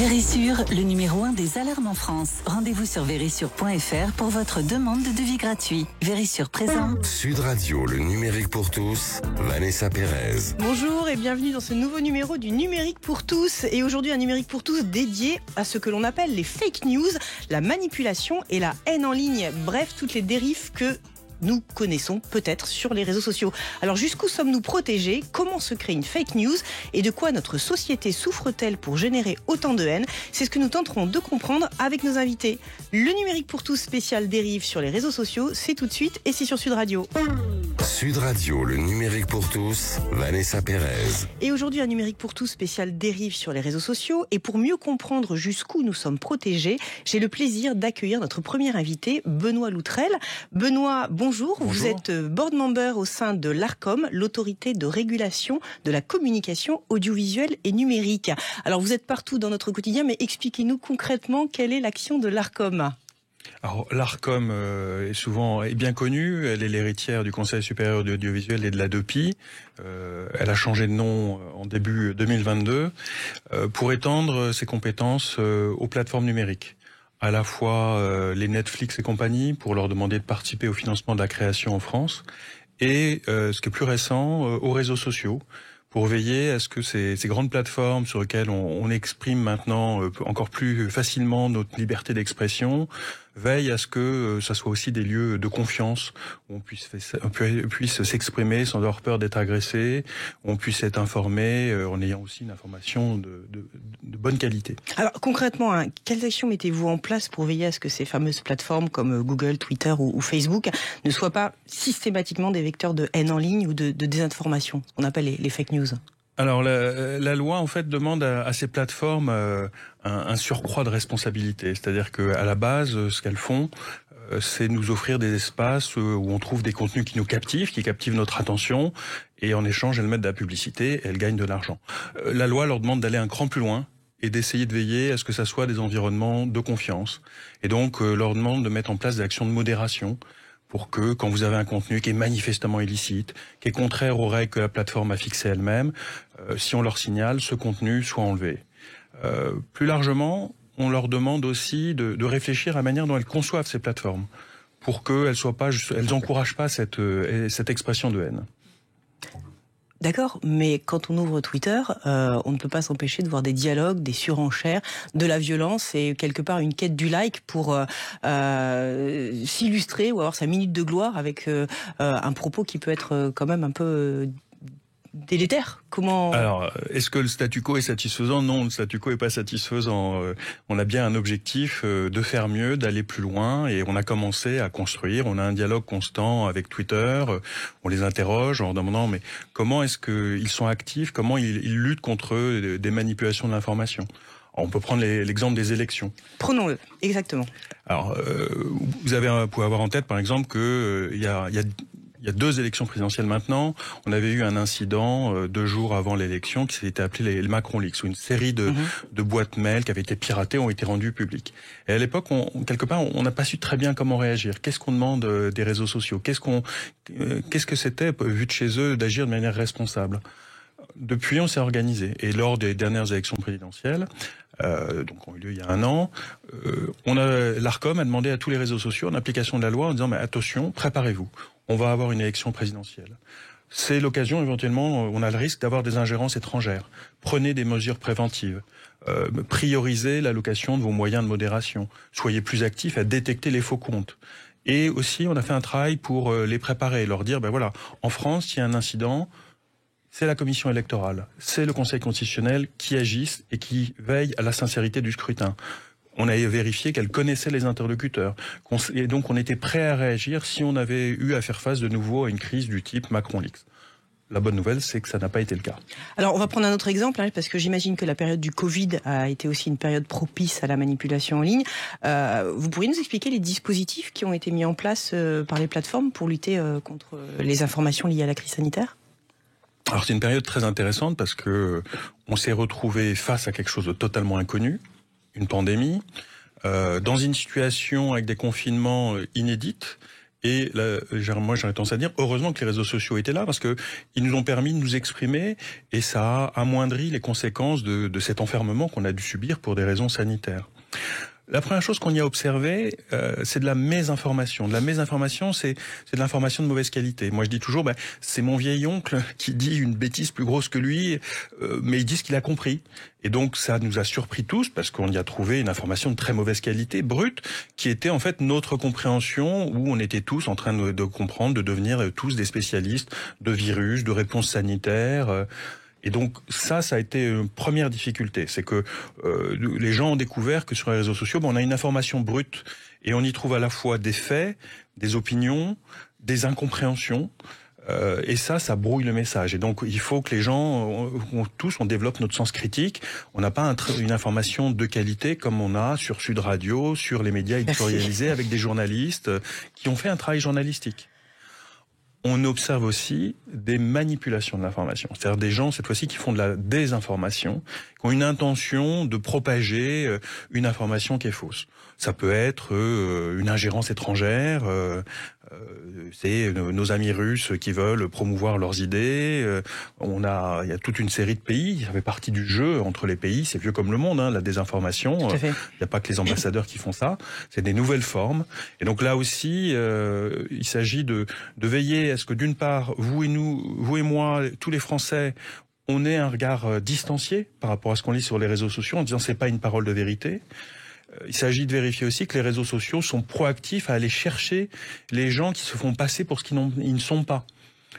Vérissure, le numéro 1 des alarmes en France. Rendez-vous sur vérissure.fr pour votre demande de devis gratuit. Vérissure présente. Sud Radio, le numérique pour tous, Vanessa Pérez. Bonjour et bienvenue dans ce nouveau numéro du numérique pour tous. Et aujourd'hui un numérique pour tous dédié à ce que l'on appelle les fake news, la manipulation et la haine en ligne. Bref, toutes les dérives que nous connaissons peut-être sur les réseaux sociaux. Alors jusqu'où sommes-nous protégés? Comment se crée une fake news? Et de quoi notre société souffre-t-elle pour générer autant de haine? C'est ce que nous tenterons de comprendre avec nos invités. Le numérique pour tous spécial dérive sur les réseaux sociaux, c'est tout de suite et c'est sur Sud Radio. Sud Radio, le numérique pour tous, Vanessa Pérez. Et aujourd'hui un numérique pour tous spécial dérive sur les réseaux sociaux. Et pour mieux comprendre jusqu'où nous sommes protégés, j'ai le plaisir d'accueillir notre premier invité, Benoît Loutrel. Benoît, bonjour. Vous êtes board member au sein de l'ARCOM, l'autorité de régulation de la communication audiovisuelle et numérique. Alors vous êtes partout dans notre quotidien, mais expliquez-nous concrètement quelle est l'action de l'ARCOM. Alors l'ARCOM est bien connue, elle est l'héritière du Conseil supérieur de l'audiovisuel et de l'ADOPI. Elle a changé de nom en début 2022 pour étendre ses compétences aux plateformes numériques. À la fois les Netflix et compagnie pour leur demander de participer au financement de la création en France et ce qui est plus récent aux réseaux sociaux pour veiller à ce que ces grandes plateformes sur lesquelles on exprime maintenant encore plus facilement notre liberté d'expression veillent à ce que ça soit aussi des lieux de confiance où on puisse s'exprimer sans avoir peur d'être agressé, où on puisse être informé en ayant aussi une information de bonne qualité. Alors concrètement, quelles actions mettez-vous en place pour veiller à ce que ces fameuses plateformes comme Google, Twitter ou Facebook ne soient pas systématiquement des vecteurs de haine en ligne ou de désinformation, ce qu'on appelle les fake news? Alors la loi en fait demande à ces plateformes un surcroît de responsabilité, c'est-à-dire que à la base ce qu'elles font c'est nous offrir des espaces où on trouve des contenus qui nous captivent, qui captivent notre attention et en échange elles mettent de la publicité et elles gagnent de l'argent. La loi leur demande d'aller un cran plus loin et d'essayer de veiller à ce que ça soit des environnements de confiance et donc leur demande de mettre en place des actions de modération pour que, quand vous avez un contenu qui est manifestement illicite, qui est contraire aux règles que la plateforme a fixées elle-même, si on leur signale, ce contenu soit enlevé. Plus largement, on leur demande aussi de réfléchir à la manière dont elles conçoivent ces plateformes, pour qu'elles n'encouragent pas cette expression de haine. D'accord, mais quand on ouvre Twitter, on ne peut pas s'empêcher de voir des dialogues, des surenchères, de la violence et quelque part une quête du like pour s'illustrer ou avoir sa minute de gloire avec un propos qui peut être quand même un peu délétère. Comment... Alors, est-ce que le statu quo est satisfaisant? Non, le statu quo est pas satisfaisant. On a bien un objectif de faire mieux, d'aller plus loin, et on a commencé à construire. On a un dialogue constant avec Twitter. On les interroge en leur demandant mais comment est-ce qu'ils sont actifs, comment ils luttent contre des manipulations de l'information. On peut prendre l'exemple des élections. Prenons-le, exactement. Alors, vous pouvez avoir en tête, par exemple, que il y a 2 élections présidentielles maintenant. On avait eu un incident 2 jours avant l'élection qui s'était appelé les Macron Leaks, où une série de boîtes mail qui avaient été piratées ont été rendues publiques. Et à l'époque, quelque part, on n'a pas su très bien comment réagir. Qu'est-ce qu'on demande des réseaux sociaux? Qu'est-ce que c'était, vu de chez eux, d'agir de manière responsable? Depuis, on s'est organisé. Et lors des dernières élections présidentielles, donc ont eu lieu il y a 1 an, l'ARCOM a demandé à tous les réseaux sociaux, en application de la loi, en disant mais attention, préparez-vous. On va avoir une élection présidentielle. C'est l'occasion, éventuellement, on a le risque d'avoir des ingérences étrangères. Prenez des mesures préventives. Priorisez l'allocation de vos moyens de modération. Soyez plus actifs à détecter les faux comptes. Et aussi, on a fait un travail pour les préparer, leur dire, ben voilà, en France, s'il y a un incident, c'est la commission électorale, c'est le Conseil constitutionnel qui agissent et qui veille à la sincérité du scrutin. On a vérifié qu'elle connaissait les interlocuteurs. Et donc on était prêt à réagir si on avait eu à faire face de nouveau à une crise du type Macron Leaks. La bonne nouvelle, c'est que ça n'a pas été le cas. Alors, on va prendre un autre exemple, parce que j'imagine que la période du Covid a été aussi une période propice à la manipulation en ligne. Vous pourriez nous expliquer les dispositifs qui ont été mis en place par les plateformes pour lutter contre les informations liées à la crise sanitaire ? Alors, c'est une période très intéressante parce que on s'est retrouvé face à quelque chose de totalement inconnu, une pandémie, dans une situation avec des confinements inédites Et là, moi, j'aurais tendance à dire, heureusement que les réseaux sociaux étaient là, parce que ils nous ont permis de nous exprimer, et ça a amoindri les conséquences de cet enfermement qu'on a dû subir pour des raisons sanitaires. La première chose qu'on y a observé, c'est de la mésinformation. De la mésinformation, c'est de l'information de mauvaise qualité. Moi, je dis toujours, c'est mon vieil oncle qui dit une bêtise plus grosse que lui, mais il dit ce qu'il a compris. Et donc, ça nous a surpris tous, parce qu'on y a trouvé une information de très mauvaise qualité, brute, qui était en fait notre compréhension, où on était tous en train de comprendre, de devenir tous des spécialistes de virus, de réponses sanitaires. Et donc ça a été une première difficulté, c'est que les gens ont découvert que sur les réseaux sociaux, on a une information brute et on y trouve à la fois des faits, des opinions, des incompréhensions. Et ça brouille le message. Et donc il faut que les gens, on développe notre sens critique. On n'a pas une information de qualité comme on a sur Sud Radio, sur les médias éditorialisés avec des journalistes qui ont fait un travail journalistique. On observe aussi des manipulations de l'information. C'est-à-dire des gens, cette fois-ci, qui font de la désinformation, qui ont une intention de propager une information qui est fausse. Ça peut être une ingérence étrangère, c'est nos amis russes qui veulent promouvoir leurs idées. Il y a toute une série de pays, ça fait partie du jeu entre les pays, c'est vieux comme le monde, la désinformation. Il n'y a pas que les ambassadeurs qui font ça, c'est des nouvelles formes. Et donc là aussi, il s'agit de veiller à ce que d'une part, vous et moi, tous les Français, on ait un regard distancié par rapport à ce qu'on lit sur les réseaux sociaux en disant c'est pas une parole de vérité. Il s'agit de vérifier aussi que les réseaux sociaux sont proactifs à aller chercher les gens qui se font passer pour ce qu'ils ne sont pas.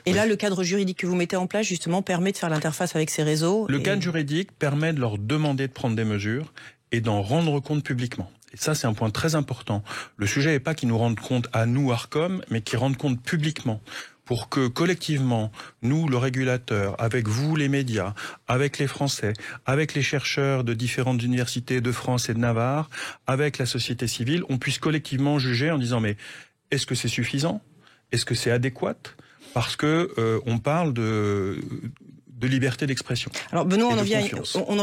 Et là, le cadre juridique que vous mettez en place, justement, permet de faire l'interface avec ces réseaux. Le cadre juridique permet de leur demander de prendre des mesures et d'en rendre compte publiquement. Et ça, c'est un point très important. Le sujet n'est pas qu'ils nous rendent compte à nous, Arcom, mais qu'ils rendent compte publiquement. Pour que collectivement, nous, le régulateur, avec vous, les médias, avec les Français, avec les chercheurs de différentes universités de France et de Navarre, avec la société civile, on puisse collectivement juger en disant mais est-ce que c'est suffisant ? Est-ce que c'est adéquat ? Parce que on parle de liberté d'expression. Alors Benoît, on en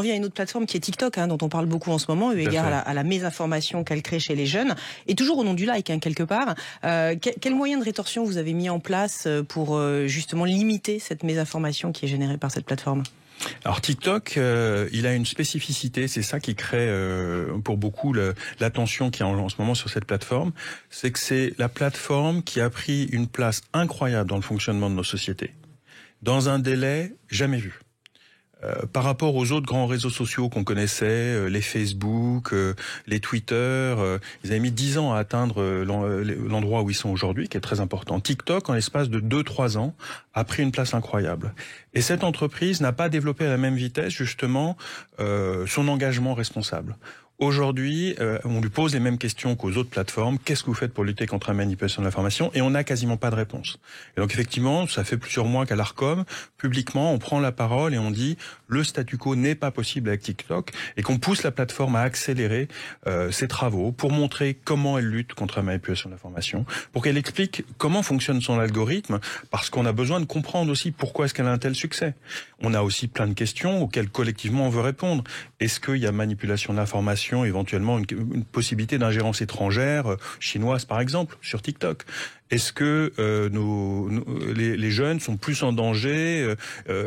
vient à une autre plateforme qui est TikTok, dont on parle beaucoup en ce moment, eu égard à la mésinformation qu'elle crée chez les jeunes, et toujours au nom du like, quelque part. Quel moyen de rétorsion vous avez mis en place pour justement limiter cette mésinformation qui est générée par cette plateforme ? Alors TikTok, il a une spécificité, c'est ça qui crée pour beaucoup l'attention qu'il y a en ce moment sur cette plateforme, c'est que c'est la plateforme qui a pris une place incroyable dans le fonctionnement de nos sociétés, dans un délai jamais vu. Par rapport aux autres grands réseaux sociaux qu'on connaissait, les Facebook, les Twitter, ils avaient mis 10 ans à atteindre l'endroit où ils sont aujourd'hui, qui est très important. TikTok, en l'espace de 2-3 ans, a pris une place incroyable. Et cette entreprise n'a pas développé à la même vitesse, justement, son engagement responsable. Aujourd'hui, on lui pose les mêmes questions qu'aux autres plateformes. Qu'est-ce que vous faites pour lutter contre la manipulation de l'information ? Et on n'a quasiment pas de réponse. Et donc effectivement, ça fait plusieurs mois qu'à l'Arcom, publiquement, on prend la parole et on dit le statu quo n'est pas possible avec TikTok et qu'on pousse la plateforme à accélérer ses travaux pour montrer comment elle lutte contre la manipulation de l'information, pour qu'elle explique comment fonctionne son algorithme, parce qu'on a besoin de comprendre aussi pourquoi est-ce qu'elle a un tel succès. On a aussi plein de questions auxquelles collectivement on veut répondre. Est-ce qu'il y a manipulation de l'information, éventuellement une possibilité d'ingérence étrangère, chinoise par exemple, sur TikTok ? Est-ce que les jeunes sont plus en danger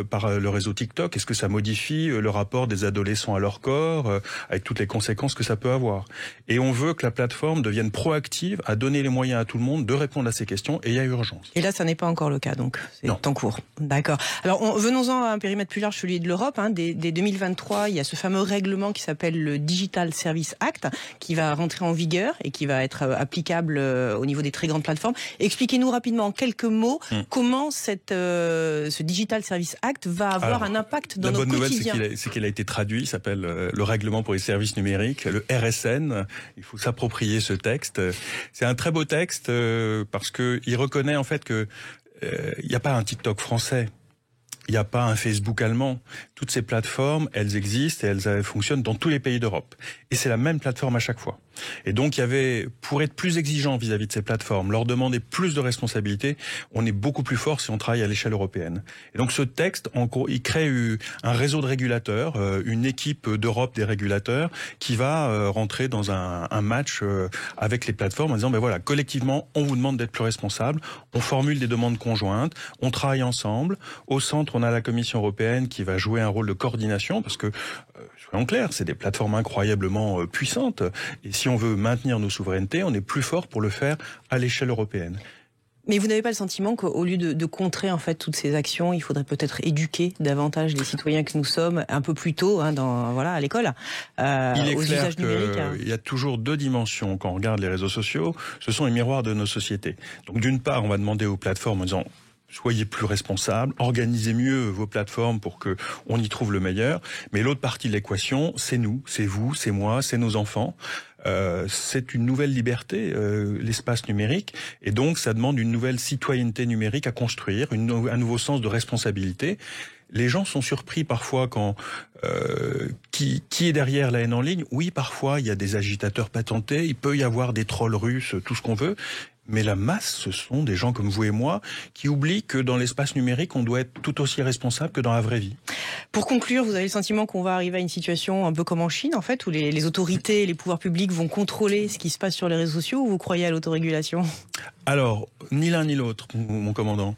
par le réseau TikTok ? Est-ce que ça modifie le rapport des adolescents à leur corps, avec toutes les conséquences que ça peut avoir ? Et on veut que la plateforme devienne proactive à donner les moyens à tout le monde de répondre à ces questions, et il y a urgence. Et là, ça n'est pas encore le cas, donc c'est en cours. D'accord. Alors, venons-en à un périmètre plus large, celui de l'Europe. Dès 2023, il y a ce fameux règlement qui s'appelle le Digital Service Act, qui va rentrer en vigueur et qui va être applicable au niveau des très grandes plateformes. Expliquez-nous rapidement, en quelques mots, comment ce Digital Service Act va avoir un impact dans nos quotidiens. La bonne nouvelle, c'est qu'il a été traduit, il s'appelle le Règlement pour les services numériques, le RSN. Il faut s'approprier ce texte. C'est un très beau texte parce que il reconnaît en fait que il n'y a pas un TikTok français. il n'y a pas un Facebook allemand. Toutes ces plateformes, elles existent et elles fonctionnent dans tous les pays d'Europe. Et c'est la même plateforme à chaque fois. Et donc, il y avait, pour être plus exigeant vis-à-vis de ces plateformes, leur demander plus de responsabilités, on est beaucoup plus fort si on travaille à l'échelle européenne. Et donc, ce texte, en gros, il crée un réseau de régulateurs, une équipe d'Europe des régulateurs qui va rentrer dans un match avec les plateformes en disant, ben voilà, collectivement, on vous demande d'être plus responsable, on formule des demandes conjointes, on travaille ensemble. Au centre, on a la Commission européenne qui va jouer un rôle de coordination parce que, soyons clairs, c'est des plateformes incroyablement puissantes. Et si on veut maintenir nos souverainetés, on est plus fort pour le faire à l'échelle européenne. Mais vous n'avez pas le sentiment qu'au lieu de contrer en fait toutes ces actions, il faudrait peut-être éduquer davantage les citoyens que nous sommes un peu plus tôt, à l'école, aux usages numériques. Il y a toujours deux dimensions quand on regarde les réseaux sociaux. Ce sont les miroirs de nos sociétés. Donc d'une part, on va demander aux plateformes en disant soyez plus responsables, organisez mieux vos plateformes pour que on y trouve le meilleur. Mais l'autre partie de l'équation, c'est nous, c'est vous, c'est moi, c'est nos enfants. C'est une nouvelle liberté, l'espace numérique, et donc ça demande une nouvelle citoyenneté numérique à construire, un nouveau sens de responsabilité. Les gens sont surpris parfois quand qui est derrière la haine en ligne. Oui, parfois il y a des agitateurs patentés, il peut y avoir des trolls russes, tout ce qu'on veut. Mais la masse, ce sont des gens comme vous et moi qui oublient que dans l'espace numérique, on doit être tout aussi responsable que dans la vraie vie. Pour conclure, vous avez le sentiment qu'on va arriver à une situation un peu comme en Chine, en fait, où les autorités et les pouvoirs publics vont contrôler ce qui se passe sur les réseaux sociaux, ou vous croyez à l'autorégulation ? Alors, ni l'un ni l'autre, mon commandant.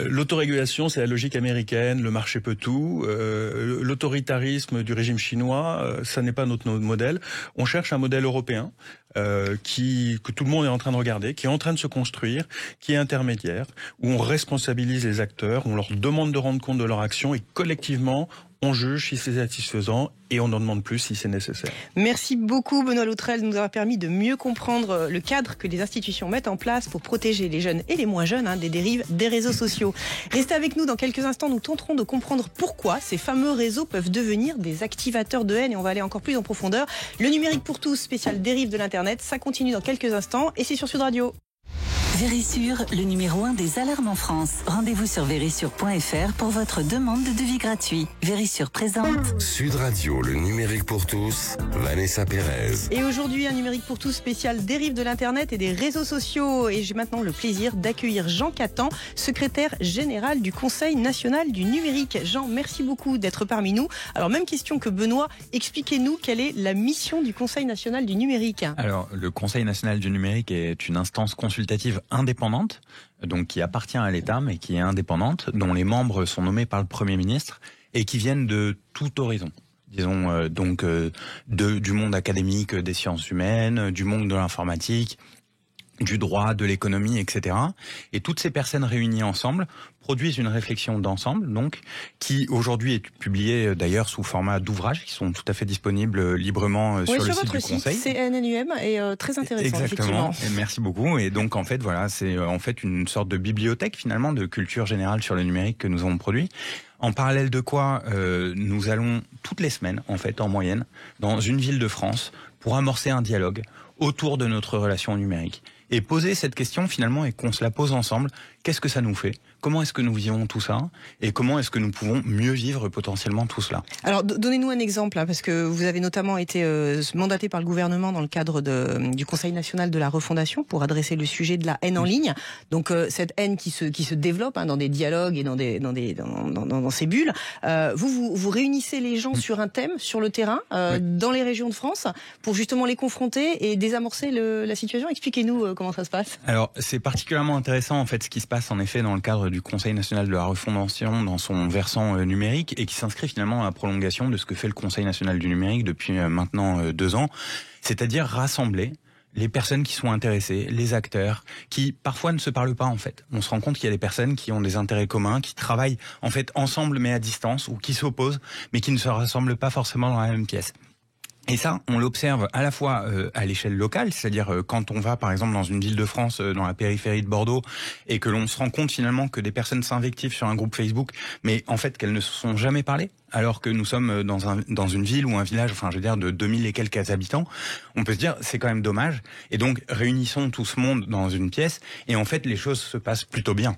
L'autorégulation, c'est la logique américaine, le marché peut tout. L'autoritarisme du régime chinois, ça n'est pas notre modèle. On cherche un modèle européen que tout le monde est en train de regarder, qui est en train de se construire, qui est intermédiaire, où on responsabilise les acteurs, on leur demande de rendre compte de leur action et collectivement, on juge si c'est satisfaisant et on en demande plus si c'est nécessaire. Merci beaucoup Benoît Loutrel de nous avoir permis de mieux comprendre le cadre que les institutions mettent en place pour protéger les jeunes et les moins jeunes des dérives des réseaux sociaux. Restez avec nous, dans quelques instants nous tenterons de comprendre pourquoi ces fameux réseaux peuvent devenir des activateurs de haine et on va aller encore plus en profondeur. Le numérique pour tous, spécial dérive de l'internet, ça continue dans quelques instants et c'est sur Sud Radio. Vérissure, le numéro 1 des alarmes en France. Rendez-vous sur vérissure.fr pour votre demande de devis gratuit. Vérissure présente. Sud Radio, le numérique pour tous, Vanessa Pérez. Et aujourd'hui, un numérique pour tous spécial dérive de l'internet et des réseaux sociaux. Et j'ai maintenant le plaisir d'accueillir Jean Catan, secrétaire général du Conseil national du numérique. Jean, merci beaucoup d'être parmi nous. Alors, même question que Benoît, expliquez-nous quelle est la mission du Conseil national du numérique. Alors, le Conseil national du numérique est une instance consultative indépendante, donc qui appartient à l'État, mais qui est indépendante, dont les membres sont nommés par le Premier ministre et qui viennent de tout horizon. Disons du monde académique, des sciences humaines, du monde de l'informatique, du droit, de l'économie, etc. Et toutes ces personnes réunies ensemble produisent une réflexion d'ensemble, donc, qui aujourd'hui est publiée d'ailleurs sous format d'ouvrages qui sont tout à fait disponibles librement sur le site du Conseil. CNNUM est très intéressant. Exactement. Effectivement. Et merci beaucoup. Et donc en fait voilà, c'est en fait une sorte de bibliothèque finalement de culture générale sur le numérique que nous avons produit. En parallèle de quoi, nous allons toutes les semaines, en fait, en moyenne, dans une ville de France pour amorcer un dialogue autour de notre relation au numérique. Et poser cette question finalement et qu'on se la pose ensemble, qu'est-ce que ça nous fait ? Comment est-ce que nous vivons tout ça ? Et comment est-ce que nous pouvons mieux vivre potentiellement tout cela ? Alors donnez-nous un exemple, parce que vous avez notamment été mandaté par le gouvernement dans le cadre du Conseil national de la refondation pour adresser le sujet de la haine en ligne. Donc cette haine qui se développe dans des dialogues et dans ces bulles. Vous réunissez les gens sur un thème, sur le terrain, dans les régions de France, pour justement les confronter et désamorcer la situation. Expliquez-nous comment ça se passe. Alors c'est particulièrement intéressant en fait ce qui se passe en effet dans le cadre du Conseil national de la refondation dans son versant numérique et qui s'inscrit finalement à la prolongation de ce que fait le Conseil national du numérique depuis maintenant 2 ans, c'est-à-dire rassembler les personnes qui sont intéressées, les acteurs, qui parfois ne se parlent pas en fait. On se rend compte qu'il y a des personnes qui ont des intérêts communs, qui travaillent en fait ensemble mais à distance, ou qui s'opposent, mais qui ne se rassemblent pas forcément dans la même pièce. Et ça, on l'observe à la fois à l'échelle locale, c'est-à-dire quand on va par exemple dans une ville de France, dans la périphérie de Bordeaux, et que l'on se rend compte finalement que des personnes s'invectivent sur un groupe Facebook, mais en fait qu'elles ne se sont jamais parlé, alors que nous sommes dans une ville ou un village, de 2000 et quelques habitants, on peut se dire c'est quand même dommage. Et donc réunissons tout ce monde dans une pièce, et en fait les choses se passent plutôt bien.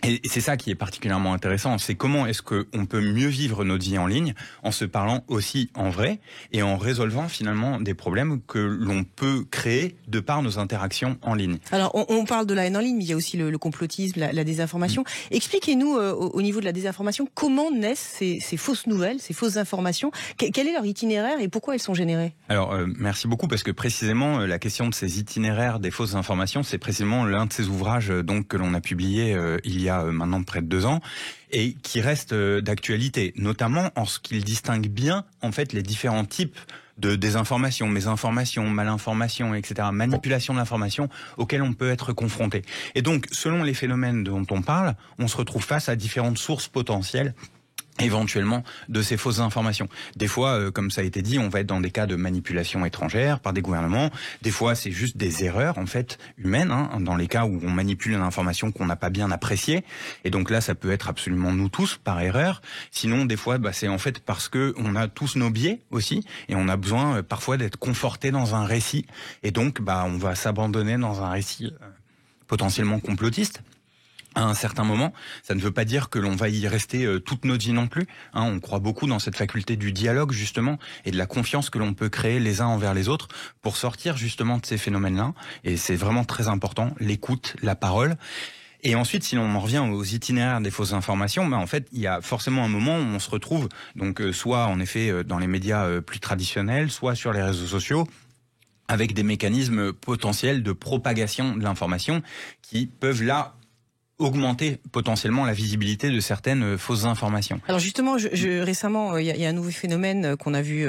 Et c'est ça qui est particulièrement intéressant, c'est comment est-ce qu'on peut mieux vivre notre vie en ligne en se parlant aussi en vrai et en résolvant finalement des problèmes que l'on peut créer de par nos interactions en ligne. Alors on parle de la haine en ligne, mais il y a aussi le complotisme, la désinformation. Expliquez-nous au niveau de la désinformation, comment naissent ces fausses nouvelles, ces fausses informations, quel est leur itinéraire et pourquoi elles sont générées? Alors merci beaucoup, parce que précisément la question de ces itinéraires des fausses informations, c'est précisément l'un de ces ouvrages donc que l'on a publié il y a maintenant près de 2 ans et qui reste d'actualité, notamment en ce qu'il distingue bien en fait les différents types de désinformation, mésinformation, malinformation, etc., manipulation de l'information auxquelles on peut être confronté. Et donc, selon les phénomènes dont on parle, on se retrouve face à différentes sources potentielles éventuellement de ces fausses informations. Des fois, comme ça a été dit, on va être dans des cas de manipulation étrangère par des gouvernements. Des fois, c'est juste des erreurs en fait humaines, dans les cas où on manipule une information qu'on n'a pas bien appréciée. Et donc là, ça peut être absolument nous tous par erreur. Sinon, des fois, c'est en fait parce que on a tous nos biais aussi, et on a besoin parfois d'être conforté dans un récit. Et donc, on va s'abandonner dans un récit potentiellement complotiste. À un certain moment, ça ne veut pas dire que l'on va y rester toute notre vie non plus. On croit beaucoup dans cette faculté du dialogue justement et de la confiance que l'on peut créer les uns envers les autres pour sortir justement de ces phénomènes-là. Et c'est vraiment très important, l'écoute, la parole. Et ensuite, si l'on en revient aux itinéraires des fausses informations, en fait, il y a forcément un moment où on se retrouve donc soit en effet dans les médias plus traditionnels, soit sur les réseaux sociaux, avec des mécanismes potentiels de propagation de l'information qui peuvent là augmenter potentiellement la visibilité de certaines fausses informations. Alors justement, récemment, il y a un nouveau phénomène qu'on a vu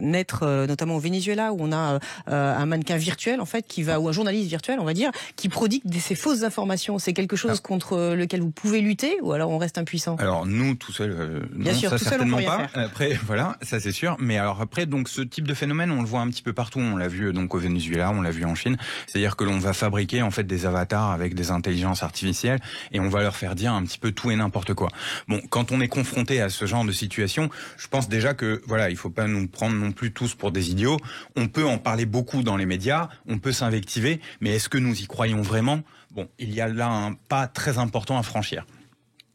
naître, notamment au Venezuela, où on a un mannequin virtuel, en fait, ou un journaliste virtuel, on va dire, qui prodigue ces fausses informations. C'est quelque chose contre lequel vous pouvez lutter, ou alors on reste impuissant? Alors nous, tout seul, bien non, sûr, ça tout certainement seul, on peut pas. rien faire. Après, voilà, ça c'est sûr. Mais alors après, donc ce type de phénomène, on le voit un petit peu partout. On l'a vu donc au Venezuela, on l'a vu en Chine. C'est-à-dire que l'on va fabriquer en fait des avatars avec des intelligences artificielles et on va leur faire dire un petit peu tout et n'importe quoi. Bon, quand on est confronté à ce genre de situation, je pense déjà que voilà, il faut pas nous prendre non plus tous pour des idiots. On peut en parler beaucoup dans les médias, on peut s'invectiver, mais est-ce que nous y croyons vraiment? Bon, il y a là un pas très important à franchir.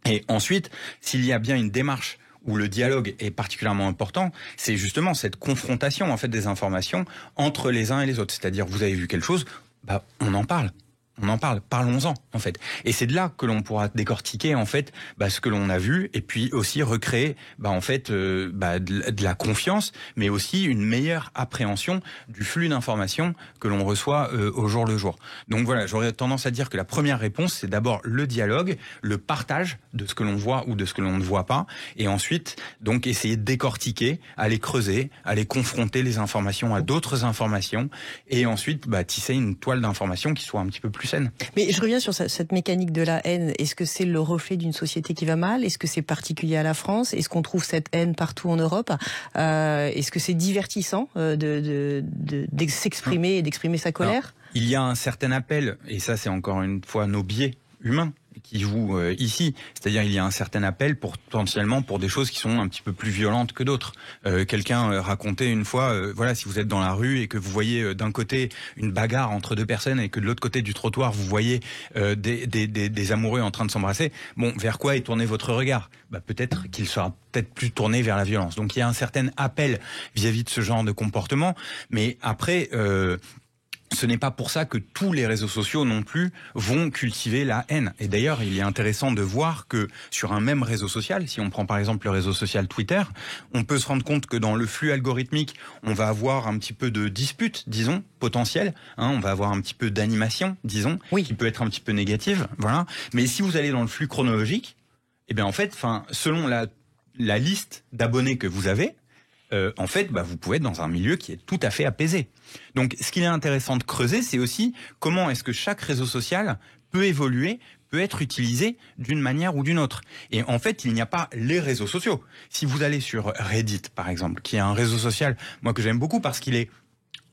Et ensuite, s'il y a bien une démarche où le dialogue est particulièrement important, c'est justement cette confrontation en fait des informations entre les uns et les autres. C'est-à-dire, vous avez vu quelque chose, on en parle. On en parle, parlons-en en fait. Et c'est de là que l'on pourra décortiquer en fait ce que l'on a vu et puis aussi recréer de la confiance, mais aussi une meilleure appréhension du flux d'informations que l'on reçoit au jour le jour. Donc voilà, j'aurais tendance à dire que la première réponse, c'est d'abord le dialogue, le partage de ce que l'on voit ou de ce que l'on ne voit pas, et ensuite donc essayer de décortiquer, aller creuser, aller confronter les informations à d'autres informations, et ensuite tisser une toile d'informations qui soit un petit peu plus saine. Mais je reviens sur cette mécanique de la haine. Est-ce que c'est le reflet d'une société qui va mal? Est-ce que c'est particulier à la France? Est-ce qu'on trouve cette haine partout en Europe? Est-ce que c'est divertissant de s'exprimer et d'exprimer sa colère? Alors, il y a un certain appel, et ça c'est encore une fois nos biais humains qui jouent ici, c'est-à-dire il y a un certain appel potentiellement pour des choses qui sont un petit peu plus violentes que d'autres. Quelqu'un racontait une fois, voilà, si vous êtes dans la rue et que vous voyez d'un côté une bagarre entre deux personnes et que de l'autre côté du trottoir vous voyez des amoureux en train de s'embrasser, bon, vers quoi est tourné votre regard? Peut-être qu'il sera peut-être plus tourné vers la violence. Donc il y a un certain appel vis-à-vis de ce genre de comportement, mais après ce n'est pas pour ça que tous les réseaux sociaux non plus vont cultiver la haine. Et d'ailleurs, il est intéressant de voir que sur un même réseau social, si on prend par exemple le réseau social Twitter, on peut se rendre compte que dans le flux algorithmique, on va avoir un petit peu de dispute, disons, potentielle. On va avoir un petit peu d'animation, disons, qui peut être un petit peu négative. Voilà. Mais si vous allez dans le flux chronologique, en fait, selon la liste d'abonnés que vous avez, en fait, vous pouvez être dans un milieu qui est tout à fait apaisé. Donc, ce qu'il est intéressant de creuser, c'est aussi comment est-ce que chaque réseau social peut évoluer, peut être utilisé d'une manière ou d'une autre. Et en fait, il n'y a pas les réseaux sociaux. Si vous allez sur Reddit, par exemple, qui est un réseau social, moi, que j'aime beaucoup parce qu'il est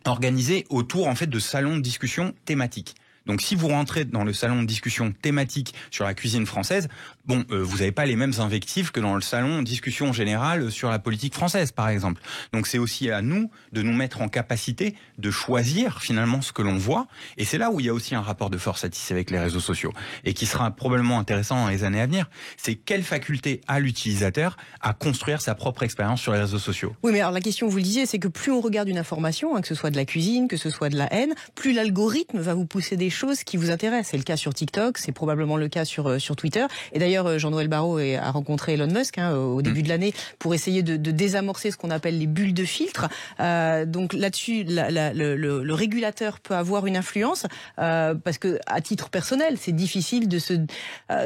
organisé autour, en fait, de salons de discussion thématiques. Donc si vous rentrez dans le salon de discussion thématique sur la cuisine française, vous n'avez pas les mêmes invectives que dans le salon de discussion générale sur la politique française, par exemple. Donc c'est aussi à nous de nous mettre en capacité de choisir finalement ce que l'on voit. Et c'est là où il y a aussi un rapport de force à tisser avec les réseaux sociaux et qui sera probablement intéressant dans les années à venir. C'est quelle faculté a l'utilisateur à construire sa propre expérience sur les réseaux sociaux. Oui, mais alors la question, vous le disiez, c'est que plus on regarde une information, que ce soit de la cuisine, que ce soit de la haine, plus l'algorithme va vous pousser des choses qui vous intéressent. C'est le cas sur TikTok, c'est probablement le cas sur Twitter. Et d'ailleurs, Jean-Noël Barrot a rencontré Elon Musk au début de l'année pour essayer de désamorcer ce qu'on appelle les bulles de filtre. Donc là-dessus, le régulateur peut avoir une influence parce que à titre personnel, c'est difficile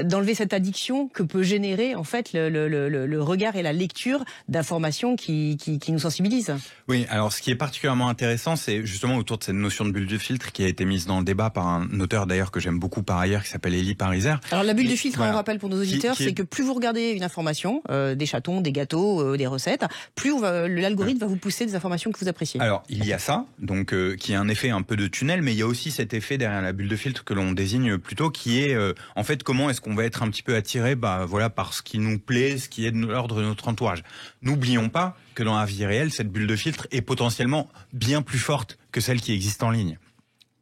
d'enlever cette addiction que peut générer en fait le regard et la lecture d'informations qui nous sensibilisent. Oui, alors ce qui est particulièrement intéressant, c'est justement autour de cette notion de bulle de filtre qui a été mise dans le débat par un auteur d'ailleurs que j'aime beaucoup par ailleurs, qui s'appelle Élie Pariser. Alors la bulle de filtre, on rappelle pour nos auditeurs, c'est que plus vous regardez une information, des chatons, des gâteaux, des recettes, plus l'algorithme va vous pousser des informations que vous appréciez. Alors il y a ça, donc qui est un effet un peu de tunnel, mais il y a aussi cet effet derrière la bulle de filtre que l'on désigne plutôt, qui est en fait comment est-ce qu'on va être un petit peu attiré par ce qui nous plaît, ce qui est de l'ordre de notre entourage. N'oublions pas que dans la vie réelle, cette bulle de filtre est potentiellement bien plus forte que celle qui existe en ligne.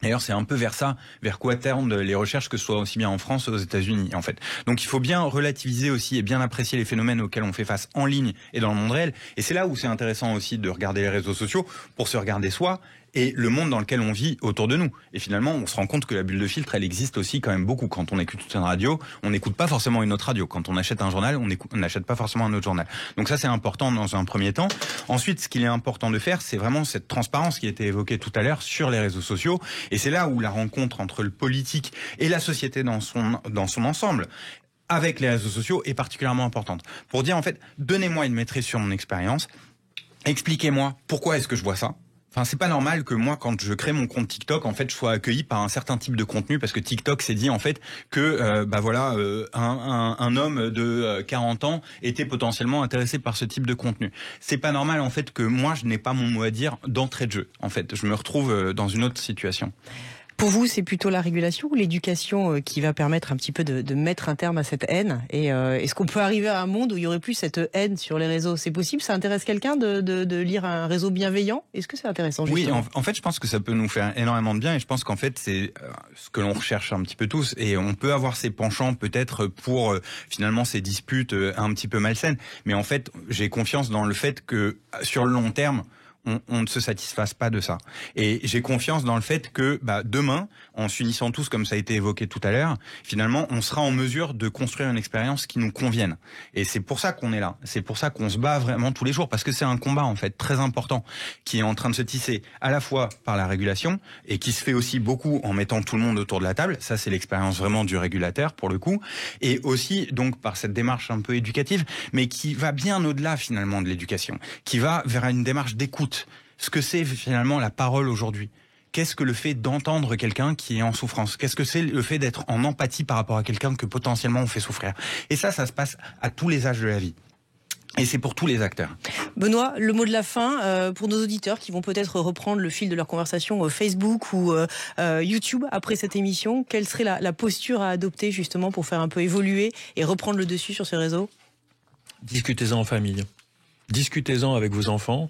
D'ailleurs, c'est un peu vers quoi tendent les recherches, que ce soit aussi bien en France ou aux États-Unis, en fait. Donc, il faut bien relativiser aussi et bien apprécier les phénomènes auxquels on fait face en ligne et dans le monde réel. Et c'est là où c'est intéressant aussi de regarder les réseaux sociaux pour se regarder soi et le monde dans lequel on vit autour de nous. Et finalement, on se rend compte que la bulle de filtre, elle existe aussi quand même beaucoup. Quand on écoute une radio, on n'écoute pas forcément une autre radio. Quand on achète un journal, on n'achète pas forcément un autre journal. Donc ça, c'est important dans un premier temps. Ensuite, ce qu'il est important de faire, c'est vraiment cette transparence qui a été évoquée tout à l'heure sur les réseaux sociaux. Et c'est là où la rencontre entre le politique et la société dans son ensemble, avec les réseaux sociaux, est particulièrement importante. Pour dire, en fait, donnez-moi une maîtrise sur mon expérience, expliquez-moi pourquoi est-ce que je vois ça. Enfin, c'est pas normal que moi, quand je crée mon compte TikTok, en fait, je sois accueilli par un certain type de contenu, parce que TikTok s'est dit en fait que, un homme de 40 ans était potentiellement intéressé par ce type de contenu. C'est pas normal en fait que moi, je n'ai pas mon mot à dire d'entrée de jeu. En fait, je me retrouve dans une autre situation. Pour vous, c'est plutôt la régulation ou l'éducation qui va permettre un petit peu de mettre un terme à cette haine? Et est-ce qu'on peut arriver à un monde où il y aurait plus cette haine sur les réseaux? C'est possible? Ça intéresse quelqu'un de lire un réseau bienveillant? Est-ce que c'est intéressant, justement? Oui, en fait, je pense que ça peut nous faire énormément de bien, et je pense qu'en fait, c'est ce que l'on recherche un petit peu tous, et on peut avoir ces penchants peut-être pour finalement ces disputes un petit peu malsaines, mais en fait, j'ai confiance dans le fait que sur le long terme, on ne se satisfasse pas de ça. Et j'ai confiance dans le fait que demain, en s'unissant tous, comme ça a été évoqué tout à l'heure, finalement, on sera en mesure de construire une expérience qui nous convienne. Et c'est pour ça qu'on est là. C'est pour ça qu'on se bat vraiment tous les jours, parce que c'est un combat, en fait, très important, qui est en train de se tisser à la fois par la régulation, et qui se fait aussi beaucoup en mettant tout le monde autour de la table. Ça, c'est l'expérience vraiment du régulateur, pour le coup. Et aussi, donc, par cette démarche un peu éducative, mais qui va bien au-delà, finalement, de l'éducation, qui va vers une démarche d'écoute. Ce que c'est finalement la parole aujourd'hui. Qu'est-ce que le fait d'entendre quelqu'un qui est en souffrance? Qu'est-ce que c'est le fait d'être en empathie par rapport à quelqu'un que potentiellement on fait souffrir? Et ça se passe à tous les âges de la vie. Et c'est pour tous les acteurs. Benoît, le mot de la fin pour nos auditeurs qui vont peut-être reprendre le fil de leur conversation Facebook ou YouTube après cette émission. Quelle serait la posture à adopter justement pour faire un peu évoluer et reprendre le dessus sur ces réseaux? Discutez-en en famille. Discutez-en avec vos enfants.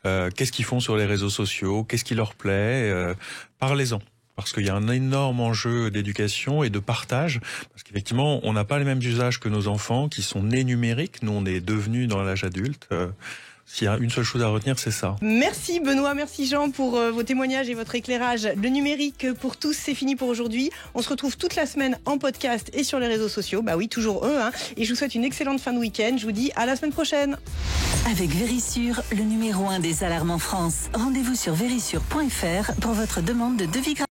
Qu'est-ce qu'ils font sur les réseaux sociaux? Qu'est-ce qui leur plaît? Parlez-en. Parce qu'il y a un énorme enjeu d'éducation et de partage. Parce qu'effectivement, on n'a pas les mêmes usages que nos enfants qui sont nés numériques. Nous, on est devenus dans l'âge adulte. S'il y a une seule chose à retenir, c'est ça. Merci Benoît, merci Jean pour vos témoignages et votre éclairage. Le numérique pour tous, c'est fini pour aujourd'hui. On se retrouve toute la semaine en podcast et sur les réseaux sociaux. Bah oui, toujours eux. Et je vous souhaite une excellente fin de week-end. Je vous dis à la semaine prochaine. Avec Vérissure, le numéro 1 des alarmes en France. Rendez-vous sur vérissure.fr pour votre demande de devis gratuit.